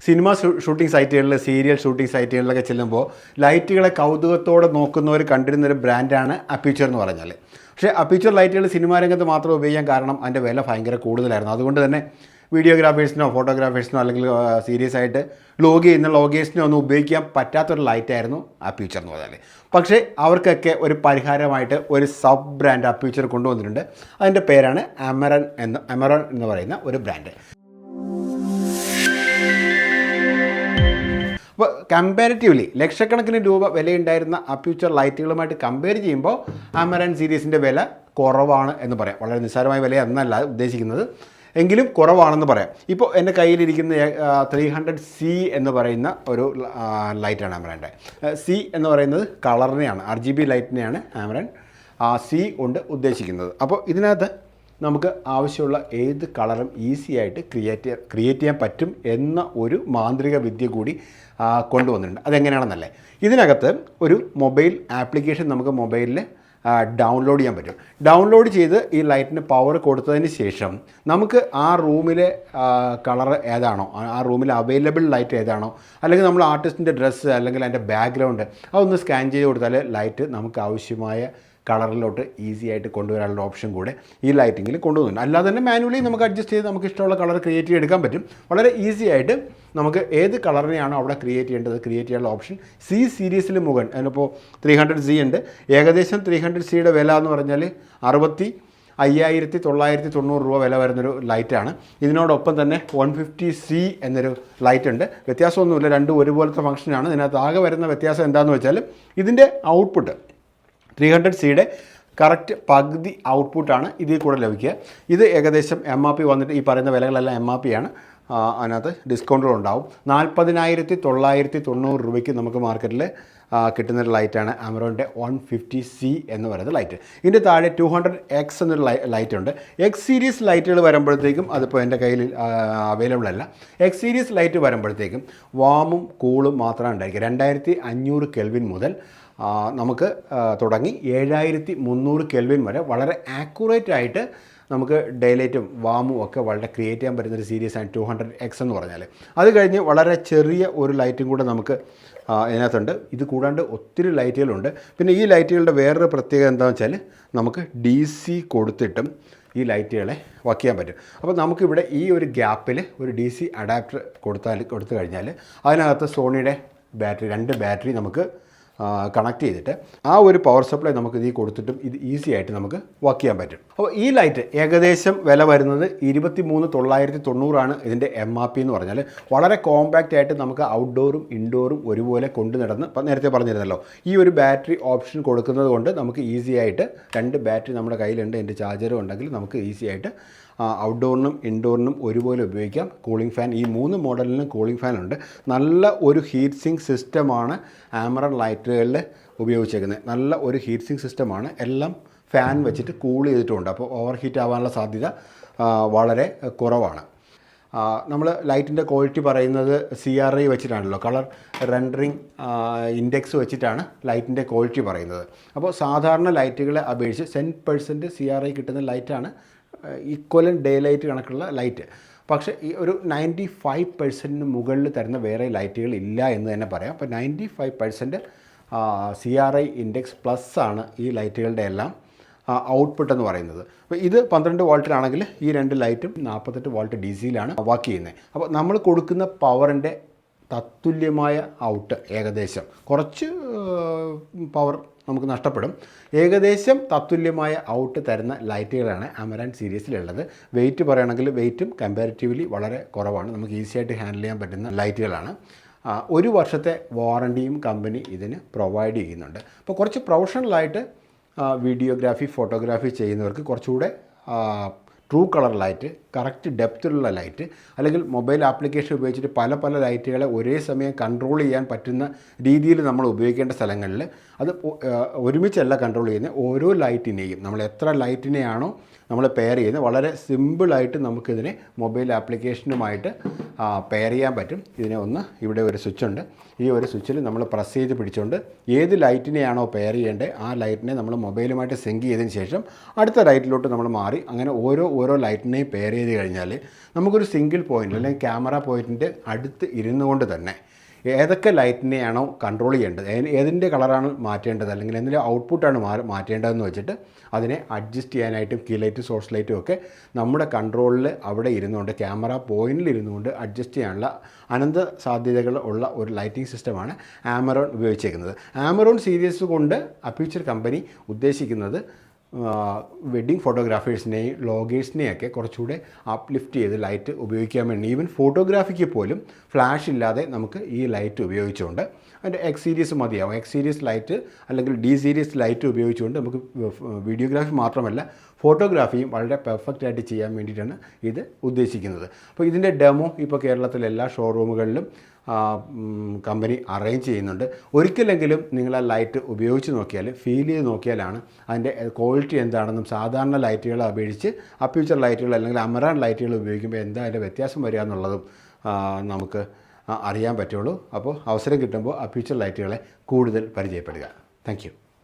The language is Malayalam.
സിനിമ ഷൂട്ടിംഗ് സൈറ്റുകളിൽ, സീരിയൽ ഷൂട്ടിംഗ് സൈറ്റുകളിലൊക്കെ ചെല്ലുമ്പോൾ ലൈറ്റുകളെ കൗതുകത്തോടെ നോക്കുന്നവർ കണ്ടിരുന്നൊരു ബ്രാൻഡാണ് അപ്പീച്ചർ എന്ന് പറഞ്ഞാൽ. പക്ഷേ അപ്പീച്ചർ ലൈറ്റുകൾ സിനിമാ രംഗത്ത് മാത്രം ഉപയോഗിക്കാൻ കാരണം അതിൻ്റെ വില ഭയങ്കര കൂടുതലായിരുന്നു. അതുകൊണ്ട് തന്നെ വീഡിയോഗ്രാഫേഴ്സിനോ ഫോട്ടോഗ്രാഫേഴ്സിനോ അല്ലെങ്കിൽ സീരിയസ് ആയിട്ട് ലോഗേഴ്സിനോ ഒന്നും ഉപയോഗിക്കാൻ പറ്റാത്തൊരു ലൈറ്റായിരുന്നു അപ്പീച്ചർ എന്ന് പറഞ്ഞാൽ. പക്ഷേ അവർക്കൊക്കെ ഒരു പരിഹാരമായിട്ട് ഒരു സബ് ബ്രാൻഡ് അപ്പീച്ചർ കൊണ്ടുവന്നിട്ടുണ്ട്. അതിൻ്റെ പേരാണ് അമറോൺ എന്ന് പറയുന്ന ഒരു ബ്രാൻഡ്. അപ്പോൾ കമ്പാരിറ്റീവ്ലി ലക്ഷക്കണക്കിന് രൂപ വിലയുണ്ടായിരുന്ന അപ്പീച്ചർ ലൈറ്റുകളുമായിട്ട് കമ്പയർ ചെയ്യുമ്പോൾ അമറോൺ സീരീസിൻ്റെ വില കുറവാണ് എന്ന് പറയാം. വളരെ നിസ്സാരമായ വില എന്നല്ല ഉദ്ദേശിക്കുന്നത്, എങ്കിലും കുറവാണെന്ന് പറയാം. ഇപ്പോൾ എൻ്റെ കയ്യിലിരിക്കുന്ന 300C എന്ന് പറയുന്ന ഒരു ലൈറ്റാണ് അമറോൻ്റെ. C എന്ന് പറയുന്നത് കളറിനെയാണ്, RGB ലൈറ്റിനെയാണ് അമറോൺ C കൊണ്ട് ഉദ്ദേശിക്കുന്നത്. അപ്പോൾ ഇതിനകത്ത് നമുക്ക് ആവശ്യമുള്ള ഏത് കളറും ഈസി ആയിട്ട് ക്രിയേറ്റ് ചെയ്യാൻ പറ്റും എന്ന ഒരു മാന്ത്രിക വിദ്യ കൂടി കൊണ്ടുവന്നിട്ടുണ്ട്. അതെങ്ങനെയാണെന്നല്ലേ, ഇതിനകത്ത് ഒരു മൊബൈൽ ആപ്ലിക്കേഷൻ നമുക്ക് മൊബൈലിൽ ഡൗൺലോഡ് ചെയ്യാൻ പറ്റും. ഡൗൺലോഡ് ചെയ്ത് ഈ ലൈറ്റിന് പവർ കൊടുത്തതിന് ശേഷം നമുക്ക് ആ റൂമിലെ കളർ ഏതാണോ, ആ റൂമിൽ അവൈലബിൾ ലൈറ്റ് ഏതാണോ, അല്ലെങ്കിൽ നമ്മൾ ആർട്ടിസ്റ്റിൻ്റെ ഡ്രസ്സ് അല്ലെങ്കിൽ അതിൻ്റെ ബാക്ക്ഗ്രൗണ്ട് അതൊന്ന് സ്കാൻ ചെയ്ത് കൊടുത്താൽ ലൈറ്റ് നമുക്ക് ആവശ്യമായ കളറിലോട്ട് ഈസി ആയിട്ട് കൊണ്ടുവരാനുള്ള ഓപ്ഷൻ കൂടെ ഈ ലൈറ്റിങ്ങിൽ കൊണ്ടുവന്നുണ്ട്. അല്ലാതെ തന്നെ മാനുവലി നമുക്ക് അഡ്ജസ്റ്റ് ചെയ്ത് നമുക്ക് ഇഷ്ടമുള്ള കളർ ക്രിയേറ്റ് ചെയ്തെടുക്കാൻ പറ്റും. വളരെ ഈസി ആയിട്ട് നമുക്ക് ഏത് കളറിനെയാണോ അവിടെ ക്രിയേറ്റ് ചെയ്യാനുള്ള ഓപ്ഷൻ സീരീസിൽ മുകളിൽ അതിനിപ്പോൾ 300C ഉണ്ട്. ഏകദേശം 300Cയുടെ വില എന്ന് പറഞ്ഞാൽ 65,990 രൂപ വില വരുന്നൊരു ലൈറ്റാണ്. ഇതിനോടൊപ്പം തന്നെ 150C എന്നൊരു ലൈറ്റ് ഉണ്ട്. വ്യത്യാസമൊന്നുമില്ല, രണ്ടും ഒരുപോലത്തെ ഫംഗ്ഷനാണ്. ഇതിനകത്ത് ആകെ വരുന്ന വ്യത്യാസം എന്താണെന്ന് വെച്ചാൽ ഇതിൻ്റെ ഔട്ട്പുട്ട് 300Cയുടെ കറക്റ്റ് പകുതി ഔട്ട്പുട്ടാണ് ഇതിൽ കൂടെ ലഭിക്കുക. ഇത് ഏകദേശം MRP വന്നിട്ട് ഈ പറയുന്ന വിലകളെല്ലാം MRP ആണ്. അതിനകത്ത് ഡിസ്കൗണ്ടുകളുണ്ടാവും. 40,990 രൂപയ്ക്ക് നമുക്ക് മാർക്കറ്റിൽ കിട്ടുന്നൊരു ലൈറ്റാണ് അമറോൻ്റെ 150C എന്ന് പറയുന്ന ലൈറ്റ്. ഇതിൻ്റെ താഴെ 200X എന്നൊരു ലൈറ്റ് ഉണ്ട്. X സീരീസ് ലൈറ്റുകൾ വരുമ്പോഴത്തേക്കും അതിപ്പോൾ എൻ്റെ കയ്യിൽ അവൈലബിൾ അല്ല. X സീരീസ് ലൈറ്റ് വരുമ്പോഴത്തേക്കും വാമും കൂളും മാത്രമാണ് ഉണ്ടായിരിക്കുക. 2500 കെൽവിൻ മുതൽ നമുക്ക് തുടങ്ങി 7300 കെൽവിൻ വരെ വളരെ ആക്യുറേറ്റ് ആയിട്ട് നമുക്ക് ഡേലൈറ്റും വാമും ഒക്കെ വളരെ ക്രിയേറ്റ് ചെയ്യാൻ പറ്റുന്നൊരു സീരീസാണ് 200X എന്ന് പറഞ്ഞാൽ. അത് കഴിഞ്ഞ് വളരെ ചെറിയ ഒരു ലൈറ്റും കൂടെ നമുക്ക് ഇതിനകത്തുണ്ട്. ഇത് കൂടാണ്ട് ഒത്തിരി ലൈറ്റുകളുണ്ട്. പിന്നെ ഈ ലൈറ്റുകളുടെ വേറൊരു പ്രത്യേകത എന്താണെന്ന് വെച്ചാൽ നമുക്ക് DC കൊടുത്തിട്ടും ഈ ലൈറ്റുകളെ വർക്ക് ചെയ്യാൻ പറ്റും. അപ്പോൾ നമുക്കിവിടെ ഈ ഒരു ഗ്യാപ്പിൽ ഒരു DC അഡാപ്റ്റർ കൊടുത്തു കഴിഞ്ഞാൽ അതിനകത്ത് സോണിയുടെ രണ്ട് ബാറ്ററി നമുക്ക് കണക്ട് ചെയ്തിട്ട് ആ ഒരു പവർ സപ്ലൈ നമുക്ക് ഇതിൽ കൊടുത്തിട്ടും ഇത് ഈസി ആയിട്ട് നമുക്ക് വർക്ക് ചെയ്യാൻ പറ്റും. അപ്പോൾ ഈ ലൈറ്റ് ഏകദേശം വില വരുന്നത് 23,990 ഇതിൻ്റെ MRP എന്ന് പറഞ്ഞാൽ. വളരെ കോമ്പാക്റ്റ് ആയിട്ട് നമുക്ക് ഔട്ട്ഡോറും ഇൻഡോറും ഒരുപോലെ കൊണ്ടു നടന്ന് നേരത്തെ പറഞ്ഞിരുന്നല്ലോ, ഈ ഒരു ബാറ്ററി ഓപ്ഷൻ കൊടുക്കുന്നത് കൊണ്ട് നമുക്ക് ഈസി ആയിട്ട് രണ്ട് ബാറ്ററി നമ്മുടെ കയ്യിലുണ്ട്, എൻ്റെ ചാർജറും ഉണ്ടെങ്കിൽ നമുക്ക് ഈസി ആയിട്ട് ഔട്ട്ഡോറിനും ഇൻഡോറിനും ഒരുപോലെ ഉപയോഗിക്കാം. കൂളിംഗ് ഫാൻ ഈ 3 മോഡലിനും കൂളിംഗ് ഫാനുണ്ട്. നല്ല ഒരു ഹീറ്റ് സിങ്ക് സിസ്റ്റമാണ് അമറോൺ ലൈറ്റുകളിൽ ഉപയോഗിച്ചേക്കുന്നത്. നല്ല ഒരു ഹീറ്റ് സിങ്ക് സിസ്റ്റമാണ്. എല്ലാം ഫാൻ വെച്ചിട്ട് കൂൾ ചെയ്തിട്ടുമുണ്ട്. അപ്പോൾ ഓവർ ഹീറ്റ് ആവാനുള്ള സാധ്യത വളരെ കുറവാണ്. നമ്മൾ ലൈറ്റിൻ്റെ ക്വാളിറ്റി പറയുന്നത് CRI വെച്ചിട്ടാണല്ലോ, കളർ റെൻഡറിങ് ഇൻഡെക്സ് വെച്ചിട്ടാണ് ലൈറ്റിൻ്റെ ക്വാളിറ്റി പറയുന്നത്. അപ്പോൾ സാധാരണ ലൈറ്റുകളെ അപേക്ഷിച്ച് 10% CRI കിട്ടുന്ന ലൈറ്റാണ് ഈക്വലൻ ഡേ ലൈറ്റ് കണക്കുള്ള ലൈറ്റ്. പക്ഷേ ഈ ഒരു 95% മുകളിൽ തരുന്ന വേറെ ലൈറ്റുകൾ ഇല്ല എന്ന് തന്നെ പറയാം. അപ്പോൾ 95% CRI ഇൻഡെക്സ് പ്ലസ് ആണ് ഈ ലൈറ്റുകളുടെ എല്ലാം ഔട്ട്പുട്ട് എന്ന് പറയുന്നത്. അപ്പോൾ ഇത് 12 വോൾട്ടിലാണെങ്കിൽ ഈ രണ്ട് ലൈറ്റും 48 വോൾട്ട് DC-യിലാണ് വർക്ക് ചെയ്യുന്നത്. അപ്പോൾ നമ്മൾ കൊടുക്കുന്ന പവറിൻ്റെ തത്തുല്യമായ ഔട്ട് ഏകദേശം കുറച്ച് പവർ നമുക്ക് നഷ്ടപ്പെടും. ഏകദേശം തത്തുല്യമായ ഔട്ട് തരുന്ന ലൈറ്റുകളാണ് അമറോൺ സീരീസിലുള്ളത്. വെയിറ്റ് പറയുകയാണെങ്കിൽ വെയിറ്റും കമ്പാരിറ്റീവ്ലി വളരെ കുറവാണ്. നമുക്ക് ഈസി ആയിട്ട് ഹാൻഡിൽ ചെയ്യാൻ പറ്റുന്ന ലൈറ്റുകളാണ്. 1 വർഷത്തെ വാറണ്ടിയും കമ്പനി ഇതിന് പ്രൊവൈഡ് ചെയ്യുന്നുണ്ട്. അപ്പോൾ കുറച്ച് പ്രൊഫഷണലായിട്ട് വീഡിയോഗ്രാഫി ഫോട്ടോഗ്രാഫി ചെയ്യുന്നവർക്ക് കുറച്ചുകൂടെ ട്രൂ കളർ ലൈറ്റ്, കറക്റ്റ് ഡെപ്തിലുള്ള ലൈറ്റ്, അല്ലെങ്കിൽ മൊബൈൽ ആപ്ലിക്കേഷൻ ഉപയോഗിച്ചിട്ട് പല ലൈറ്റുകളെ ഒരേ സമയം കൺട്രോൾ ചെയ്യാൻ പറ്റുന്ന രീതിയിൽ നമ്മൾ ഉപയോഗിക്കേണ്ട സ്ഥലങ്ങളിൽ അത് ഒരുമിച്ചല്ല കൺട്രോൾ ചെയ്യുന്നത്. ഓരോ ലൈറ്റിനെയും നമ്മൾ എത്ര ലൈറ്റിനെയാണോ നമ്മൾ പെയർ ചെയ്യുന്നത്. വളരെ സിമ്പിളായിട്ട് നമുക്കിതിനെ മൊബൈൽ ആപ്ലിക്കേഷനുമായിട്ട് പെയർ ചെയ്യാൻ പറ്റും. ഇതിനെ ഇവിടെ ഒരു സ്വിച്ച് ഉണ്ട്. ഈ ഒരു സ്വിച്ചിൽ നമ്മൾ പ്രസ് ചെയ്ത് പിടിച്ചുകൊണ്ട് ഏത് ലൈറ്റിനെയാണോ പെയർ ചെയ്യേണ്ടത് ആ ലൈറ്റിനെ നമ്മൾ മൊബൈലുമായിട്ട് സിങ്ക് ചെയ്തതിന് ശേഷം അടുത്ത ലൈറ്റിലോട്ട് നമ്മൾ മാറി അങ്ങനെ ഓരോ ലൈറ്റിനെയും പെയർ ചെയ്ത് കഴിഞ്ഞാൽ നമുക്കൊരു സിംഗിൾ പോയിൻ്റ് അല്ലെങ്കിൽ ക്യാമറ പോയിൻറ്റിൻ്റെ അടുത്ത് ഇരുന്നു കൊണ്ട് തന്നെ ഏതൊക്കെ ലൈറ്റിനെയാണോ കൺട്രോൾ ചെയ്യേണ്ടത്, ഏതിൻ്റെ കളറാണ് മാറ്റേണ്ടത് അല്ലെങ്കിൽ എന്തിൻ്റെ ഔട്ട്പുട്ടാണ് മാറ്റേണ്ടതെന്ന് വെച്ചിട്ട് അതിനെ അഡ്ജസ്റ്റ് ചെയ്യാനായിട്ടും കീ ലൈറ്റും സോഴ്സ് ലൈറ്റും ഒക്കെ നമ്മുടെ കൺട്രോളിൽ അവിടെ ഇരുന്നുകൊണ്ട് ക്യാമറ പോയിന്റിൽ ഇരുന്നുകൊണ്ട് അഡ്ജസ്റ്റ് ചെയ്യാനുള്ള അനന്ത സാധ്യതകൾ ഉള്ള ഒരു ലൈറ്റിംഗ് സിസ്റ്റമാണ് ആമറോൺ ഉപയോഗിച്ചേക്കുന്നത്. ആമറോൺ സീരീസ് കൊണ്ട് അപ്പീച്ചർ കമ്പനി ഉദ്ദേശിക്കുന്നത് വെഡ്ഡിങ് ഫോട്ടോഗ്രാഫേഴ്സിനെയും വ്ളോഗേഴ്സിനെയൊക്കെ കുറച്ചുകൂടെ അപ്ലിഫ്റ്റ് ചെയ്ത് ലൈറ്റ് ഉപയോഗിക്കാൻ വേണ്ടി ഈവൻ ഫോട്ടോഗ്രാഫിക്ക് പോലും ഫ്ലാഷ് ഇല്ലാതെ നമുക്ക് ഈ ലൈറ്റ് ഉപയോഗിച്ചുകൊണ്ട് അതിൻ്റെ എക്സ് സീരീസ് മതിയാവും. എക്സ് സീരീസ് ലൈറ്റ് അല്ലെങ്കിൽ ഡി സീരീസ് ലൈറ്റ് ഉപയോഗിച്ചുകൊണ്ട് നമുക്ക് വീഡിയോഗ്രാഫി മാത്രമല്ല ഫോട്ടോഗ്രാഫിയും വളരെ പെർഫെക്റ്റ് ആയിട്ട് ചെയ്യാൻ വേണ്ടിയിട്ടാണ് ഇത് ഉദ്ദേശിക്കുന്നത്. അപ്പോൾ ഇതിൻ്റെ ഡെമോ ഇപ്പോൾ കേരളത്തിലെ എല്ലാ ഷോറൂമുകളിലും കമ്പനി അറേഞ്ച് ചെയ്യുന്നുണ്ട്. ഒരിക്കലെങ്കിലും നിങ്ങൾ ആ ലൈറ്റ് ഉപയോഗിച്ച് നോക്കിയാൽ ഫീൽ ചെയ്ത് നോക്കിയാലാണ് അതിൻ്റെ ക്വാളിറ്റി എന്താണെന്നും സാധാരണ ലൈറ്റുകളെ അപേക്ഷിച്ച് അപ്യൂച്ചർ ലൈറ്റുകൾ അല്ലെങ്കിൽ അമറാൻ ലൈറ്റുകൾ ഉപയോഗിക്കുമ്പോൾ എന്താ അതിൻ്റെ വ്യത്യാസം വരിക എന്നുള്ളതും നമുക്ക് അറിയാൻ പറ്റുള്ളൂ. അപ്പോൾ അവസരം കിട്ടുമ്പോൾ അപ്യൂച്ചർ ലൈറ്റുകളെ കൂടുതൽ പരിചയപ്പെടുക. Thank you.